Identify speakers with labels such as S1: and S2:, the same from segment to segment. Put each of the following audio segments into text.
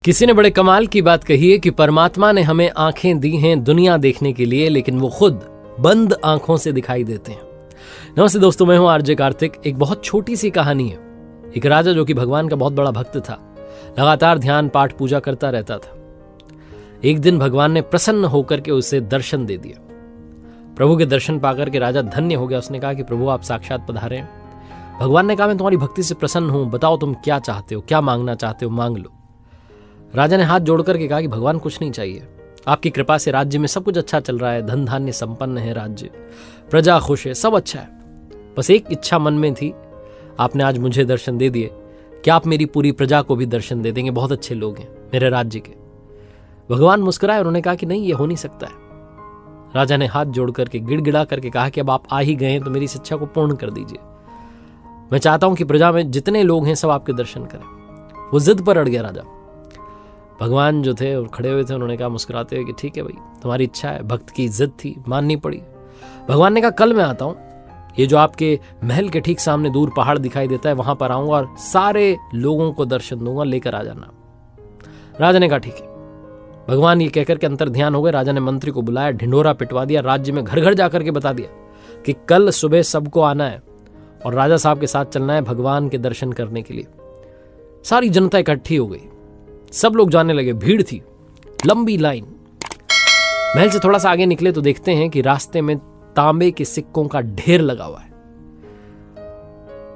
S1: किसी ने बड़े कमाल की बात कही है कि परमात्मा ने हमें आंखें दी हैं दुनिया देखने के लिए, लेकिन वो खुद बंद आंखों से दिखाई देते हैं। नमस्ते दोस्तों, मैं हूं आरजे कार्तिक। एक बहुत छोटी सी कहानी है। एक राजा जो कि भगवान का बहुत बड़ा भक्त था, लगातार ध्यान पाठ पूजा करता रहता था। एक दिन भगवान ने प्रसन्न होकर के उसे दर्शन दे दिया। प्रभु के दर्शन पाकर के राजा धन्य हो गया। उसने कहा कि प्रभु आप साक्षात पधारे हैं। भगवान ने कहा मैं तुम्हारी भक्ति से प्रसन्न हूं, बताओ तुम क्या चाहते हो, क्या मांगना चाहते हो, मांग लो। राजा ने हाथ जोड़ करके कहा कि भगवान कुछ नहीं चाहिए, आपकी कृपा से राज्य में सब कुछ अच्छा चल रहा है, धन धान्य संपन्न है राज्य, प्रजा खुश है, सब अच्छा है। बस एक इच्छा मन में थी, आपने आज मुझे दर्शन दे दिए, क्या आप मेरी पूरी प्रजा को भी दर्शन दे देंगे? बहुत अच्छे लोग हैं मेरे राज्य के। भगवान मुस्कुराए, उन्होंने कहा कि नहीं, ये हो नहीं सकता है। राजा ने हाथ जोड़ करके गिड़गिड़ा करके कहा कि अब आप आ ही गए हैं तो मेरी इस इच्छा को पूर्ण कर दीजिए। मैं चाहता हूं कि प्रजा में जितने लोग हैं सब आपके दर्शन करें। वो जिद पर अड़ गया राजा। भगवान जो थे और खड़े हुए थे, उन्होंने कहा मुस्कुराते हुए कि ठीक है भाई, तुम्हारी इच्छा है। भक्त की जिद थी, माननी पड़ी। भगवान ने कहा कल मैं आता हूं, ये जो आपके महल के ठीक सामने दूर पहाड़ दिखाई देता है वहां पर आऊंगा और सारे लोगों को दर्शन दूंगा, लेकर आ जाना। राजा ने कहा ठीक है। भगवान ये कहकर के अंतर ध्यान हो गए। राजा ने मंत्री को बुलाया, ढिंडोरा पिटवा दिया, राज्य में घर घर जाकर के बता दिया कि कल सुबह सबको आना है और राजा साहब के साथ चलना है भगवान के दर्शन करने के लिए। सारी जनता इकट्ठी हो गई, सब लोग जाने लगे। भीड़ थी, लंबी लाइन। महल से थोड़ा सा आगे निकले तो देखते हैं कि रास्ते में तांबे के सिक्कों का ढेर लगा हुआ है।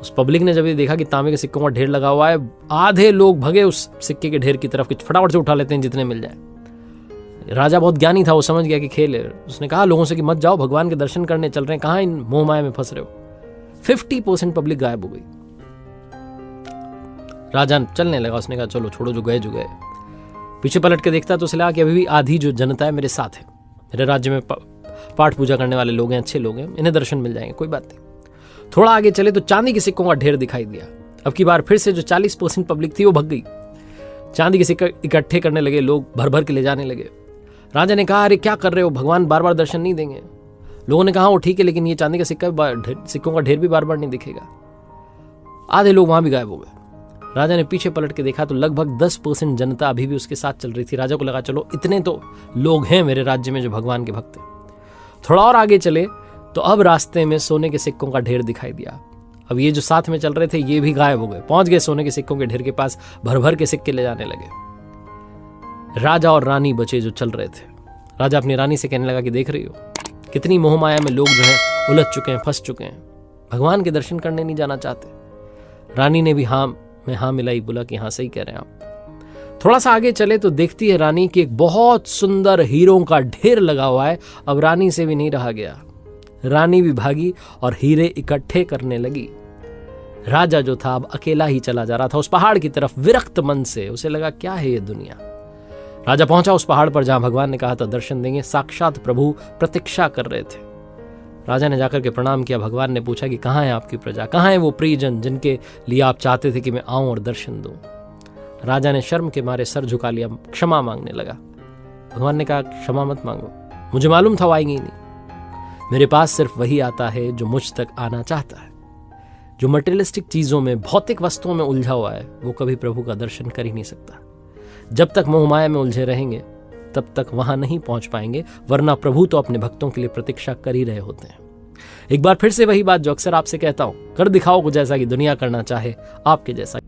S1: उस पब्लिक ने जब ये देखा कि तांबे के सिक्कों का ढेर लगा हुआ है, आधे लोग भगे उस सिक्के के ढेर की तरफ, कुछ फटाफट से उठा लेते हैं जितने मिल जाए। राजा बहुत ज्ञानी था, वो समझ गया कि खेल है। उसने कहा लोगों से कि मत जाओ, भगवान के दर्शन करने चल रहे हैं, कहां इन मोह माया में फंस रहे हो। 50% पब्लिक गायब हो गई। राजा चलने लगा। उसने कहा चलो छोड़ो, जो गए जो गए। पीछे पलट के देखता तो उसे लगा कि अभी भी आधी जो जनता है मेरे साथ है, मेरे राज्य में पाठ पूजा करने वाले लोग हैं, अच्छे लोग हैं, इन्हें दर्शन मिल जाएंगे, कोई बात नहीं। थोड़ा आगे चले तो चांदी के सिक्कों का ढेर दिखाई दिया। अब की बार फिर से जो 40% पब्लिक थी वो भग गई। चांदी के सिक्के इकट्ठे करने लगे, लोग भर भर के ले जाने लगे। राजा ने कहा अरे क्या कर रहे हो, भगवान बार बार दर्शन नहीं देंगे। लोगों ने कहा वो ठीक है, लेकिन ये चांदी का सिक्कों का ढेर भी बार बार नहीं दिखेगा। आधे लोग वहां भी गायब हो गए। राजा ने पीछे पलट के देखा तो लगभग 10% जनता अभी भी उसके साथ चल रही थी। राजा को लगा चलो इतने तो लोग हैं मेरे राज्य में जो भगवान के भक्त हैं। थोड़ा और आगे चले तो अब रास्ते में सोने के सिक्कों का ढेर दिखाई दिया। अब ये जो साथ में चल रहे थे ये भी गायब हो गए, पहुंच गए सोने के सिक्कों के ढेर के पास, भर भर के सिक्के ले जाने लगे। राजा और रानी बचे जो चल रहे थे। राजा अपनी रानी से कहने लगा कि देख रही हो कितनी मोहमाया में लोग जो है उलझ चुके हैं, फंस चुके हैं, भगवान के दर्शन करने नहीं जाना चाहते। रानी ने भी हाँ मिलाई, बोला कि हाँ सही कह रहे हैं आप। थोड़ा सा आगे चले तो देखती है रानी कि एक बहुत सुंदर हीरों का ढेर लगा हुआ है। अब रानी से भी नहीं रहा गया, रानी भी भागी और हीरे इकट्ठे करने लगी। राजा जो था अब अकेला ही चला जा रहा था उस पहाड़ की तरफ, विरक्त मन से। उसे लगा क्या है ये दुनिया। राजा पहुंचा उस पहाड़ पर जहां भगवान ने कहा था दर्शन देंगे। साक्षात प्रभु प्रतीक्षा कर रहे थे। राजा ने जाकर के प्रणाम किया। भगवान ने पूछा कि कहाँ है आपकी प्रजा, कहाँ है वो प्रियजन जिनके लिए आप चाहते थे कि मैं आऊं और दर्शन दूं। राजा ने शर्म के मारे सर झुका लिया, क्षमा मांगने लगा। भगवान ने कहा क्षमा मत मांगो, मुझे मालूम था वो आएंगे ही नहीं। मेरे पास सिर्फ वही आता है जो मुझ तक आना चाहता है। जो मटेरियलिस्टिक चीजों में, भौतिक वस्तुओं में उलझा हुआ है वो कभी प्रभु का दर्शन कर ही नहीं सकता। जब तक मोह माया में उलझे रहेंगे तब तक वहां नहीं पहुंच पाएंगे, वरना प्रभु तो अपने भक्तों के लिए प्रतीक्षा कर ही रहे होते हैं। एक बार फिर से वही बात जो अक्सर आपसे कहता हूं, कर दिखाओ कुछ ऐसा कि दुनिया करना चाहे आपके जैसा।